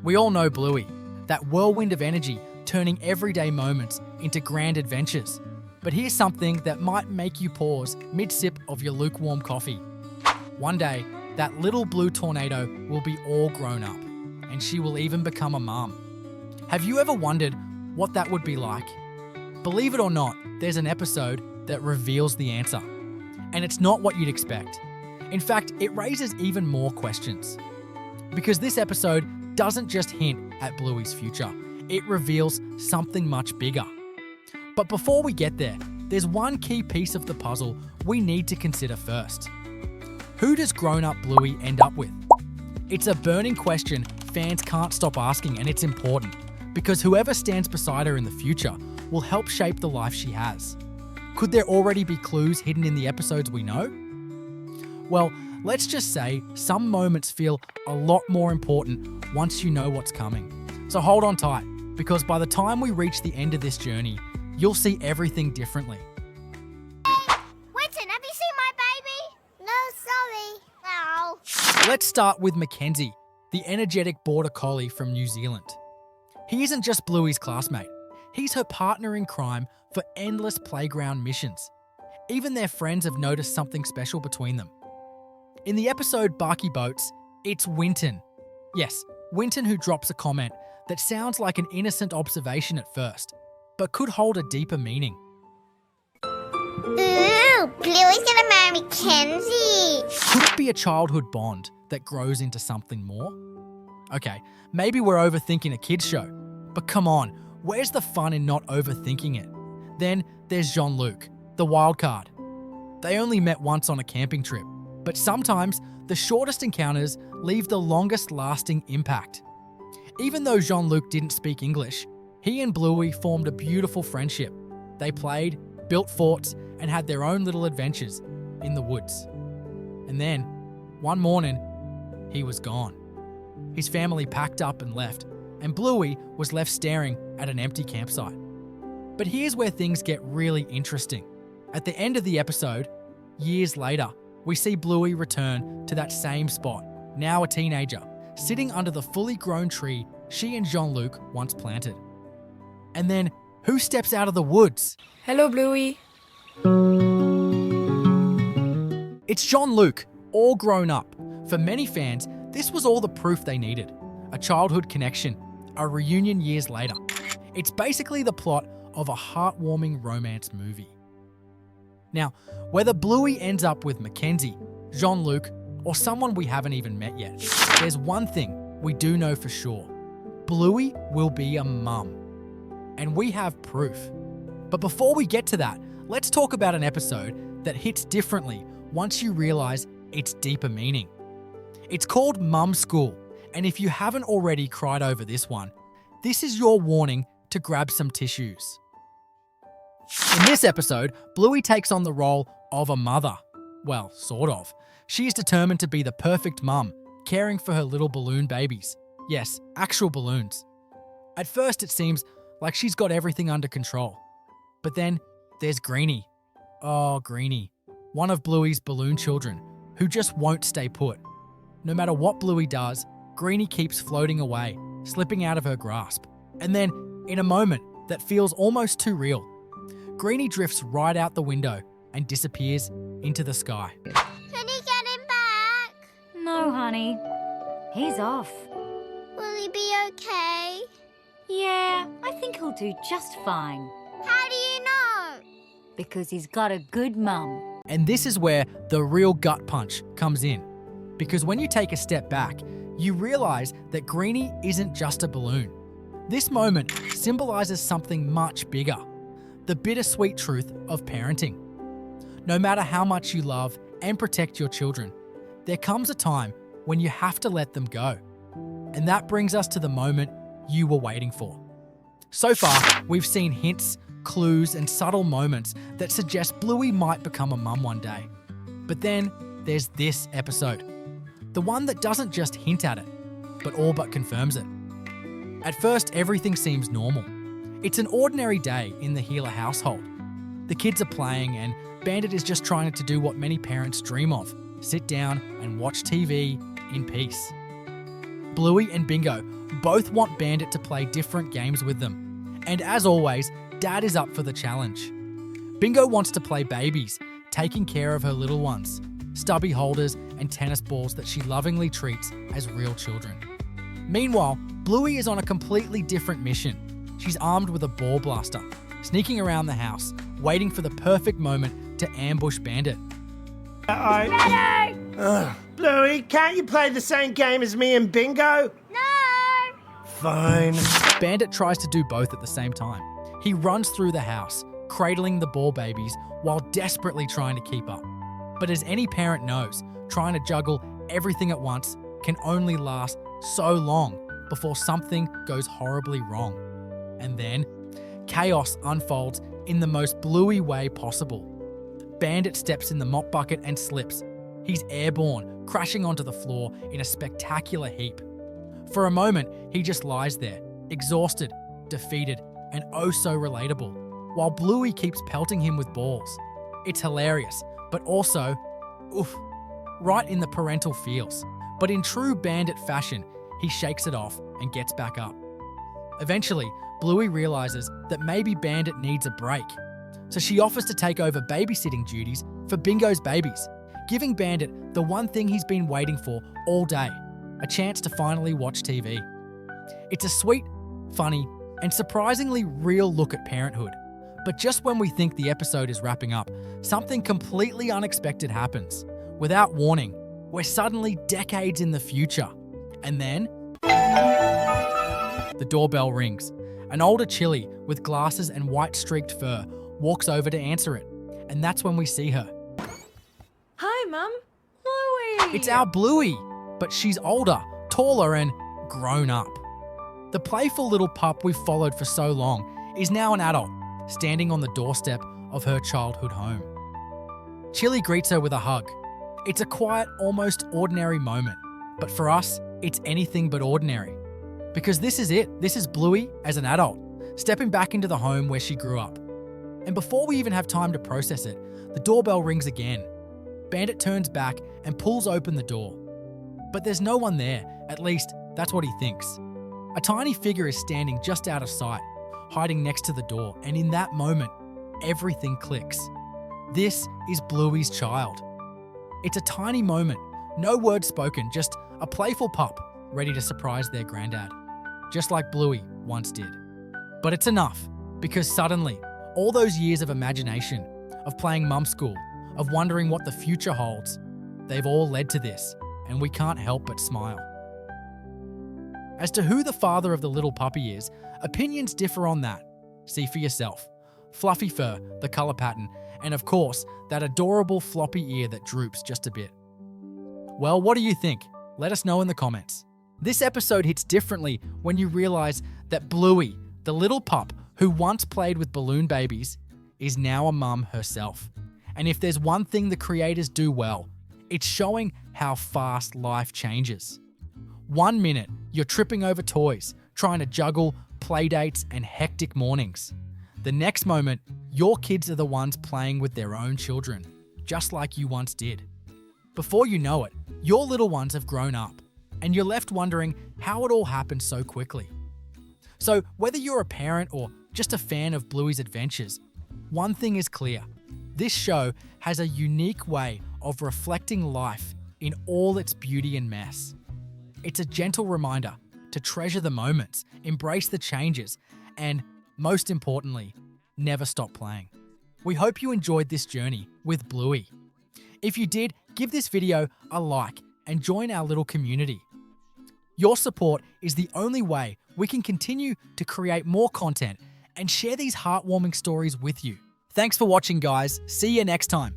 We all know Bluey, that whirlwind of energy turning everyday moments into grand adventures. But here's something that might make you pause mid-sip of your lukewarm coffee. One day, that little blue tornado will be all grown up, and she will even become a mum. Have you ever wondered what that would be like? Believe it or not, there's an episode that reveals the answer. And it's not what you'd expect. In fact, it raises even more questions. Because this episode doesn't just hint at Bluey's future, it reveals something much bigger. But before we get there, there's one key piece of the puzzle we need to consider first. Who does grown-up Bluey end up with? It's a burning question fans can't stop asking, and it's important, because whoever stands beside her in the future will help shape the life she has. Could there already be clues hidden in the episodes we know? Well, let's just say some moments feel a lot more important once you know what's coming. So hold on tight, because by the time we reach the end of this journey, you'll see everything differently. Winston, have you seen my baby? No, sorry. No. Let's start with Mackenzie, the energetic border collie from New Zealand. He isn't just Bluey's classmate. He's her partner in crime for endless playground missions. Even their friends have noticed something special between them. In the episode Barky Boats, it's Winton. Yes, Winton who drops a comment that sounds like an innocent observation at first, but could hold a deeper meaning. Ooh, Bluey's gonna marry Mackenzie. Could it be a childhood bond that grows into something more? Okay, maybe we're overthinking a kids show, but come on, where's the fun in not overthinking it? Then there's Jean-Luc, the wild card. They only met once on a camping trip, but sometimes the shortest encounters leave the longest lasting impact. Even though Jean-Luc didn't speak English, he and Bluey formed a beautiful friendship. They played, built forts, and had their own little adventures in the woods. And then, one morning, he was gone. His family packed up and left, and Bluey was left staring at an empty campsite. But here's where things get really interesting. At the end of the episode, years later, we see Bluey return to that same spot, now a teenager, sitting under the fully grown tree she and Jean-Luc once planted. And then, who steps out of the woods? Hello, Bluey. It's Jean-Luc, all grown up. For many fans, this was all the proof they needed. A childhood connection, a reunion years later. It's basically the plot of a heartwarming romance movie. Now, whether Bluey ends up with Mackenzie, Jean-Luc, or someone we haven't even met yet, there's one thing we do know for sure. Bluey will be a mum. And we have proof. But before we get to that, let's talk about an episode that hits differently once you realise its deeper meaning. It's called Mum School, and if you haven't already cried over this one, this is your warning to grab some tissues. In this episode, Bluey takes on the role of a mother. Well, sort of. She is determined to be the perfect mum, caring for her little balloon babies. Yes, actual balloons. At first it seems like she's got everything under control. But then there's Greenie. Oh, Greenie. One of Bluey's balloon children, who just won't stay put. No matter what Bluey does, Greenie keeps floating away, slipping out of her grasp. And then, in a moment that feels almost too real, Greenie drifts right out the window and disappears into the sky. Can you get him back? No, honey. He's off. Will he be okay? Yeah, I think he'll do just fine. How do you know? Because he's got a good mum. And this is where the real gut punch comes in. Because when you take a step back, you realise that Greenie isn't just a balloon. This moment symbolises something much bigger. The bittersweet truth of parenting. No matter how much you love and protect your children, there comes a time when you have to let them go. And that brings us to the moment you were waiting for. So far, we've seen hints, clues, and subtle moments that suggest Bluey might become a mum one day. But then there's this episode. The one that doesn't just hint at it, but all but confirms it. At first, everything seems normal. It's an ordinary day in the Healer household. The kids are playing and Bandit is just trying to do what many parents dream of, sit down and watch TV in peace. Bluey and Bingo Both want Bandit to play different games with them. And as always, Dad is up for the challenge. Bingo wants to play babies, taking care of her little ones, stubby holders and tennis balls that she lovingly treats as real children. Meanwhile, Bluey is on a completely different mission. She's armed with a ball blaster, sneaking around the house, waiting for the perfect moment to ambush Bandit. Ready! Bluey, can't you play the same game as me and Bingo? No! Fine. Bandit tries to do both at the same time. He runs through the house, cradling the ball babies while desperately trying to keep up. But as any parent knows, trying to juggle everything at once can only last so long before something goes horribly wrong. And then, chaos unfolds in the most Bluey way possible. Bandit steps in the mop bucket and slips. He's airborne, crashing onto the floor in a spectacular heap. For a moment, he just lies there, exhausted, defeated, and oh so relatable, while Bluey keeps pelting him with balls. It's hilarious, but also, oof, right in the parental feels. But in true Bandit fashion, he shakes it off and gets back up. Eventually, Bluey realizes that maybe Bandit needs a break. So she offers to take over babysitting duties for Bingo's babies, giving Bandit the one thing he's been waiting for all day, a chance to finally watch TV. It's a sweet, funny, and surprisingly real look at parenthood. But just when we think the episode is wrapping up, something completely unexpected happens. Without warning, we're suddenly decades in the future. And then, the doorbell rings. An older Chilli with glasses and white streaked fur walks over to answer it. And that's when we see her. Hi, Mum. Bluey! It's our Bluey, but she's older, taller, and grown up. The playful little pup we've followed for so long is now an adult, standing on the doorstep of her childhood home. Chilli greets her with a hug. It's a quiet, almost ordinary moment, but for us, it's anything but ordinary. Because this is it. This is Bluey as an adult, stepping back into the home where she grew up. And before we even have time to process it, the doorbell rings again. Bandit turns back and pulls open the door. But there's no one there, at least that's what he thinks. A tiny figure is standing just out of sight, hiding next to the door, and in that moment, everything clicks. This is Bluey's child. It's a tiny moment, no words spoken, just a playful pup ready to surprise their granddad, just like Bluey once did. But it's enough, because suddenly, all those years of imagination, of playing mum school, of wondering what the future holds, they've all led to this, and we can't help but smile. As to who the father of the little puppy is, opinions differ on that. See for yourself. Fluffy fur, the colour pattern, and of course, that adorable floppy ear that droops just a bit. Well, what do you think? Let us know in the comments. This episode hits differently when you realise that Bluey, the little pup who once played with balloon babies, is now a mum herself. And if there's one thing the creators do well, it's showing how fast life changes. 1 minute, you're tripping over toys, trying to juggle playdates and hectic mornings. The next moment, your kids are the ones playing with their own children, just like you once did. Before you know it, your little ones have grown up, and you're left wondering how it all happened so quickly. So whether you're a parent or just a fan of Bluey's adventures, one thing is clear. This show has a unique way of reflecting life in all its beauty and mess. It's a gentle reminder to treasure the moments, embrace the changes, and most importantly, never stop playing. We hope you enjoyed this journey with Bluey. If you did, give this video a like and join our little community. Your support is the only way we can continue to create more content and share these heartwarming stories with you. Thanks for watching, guys. See you next time.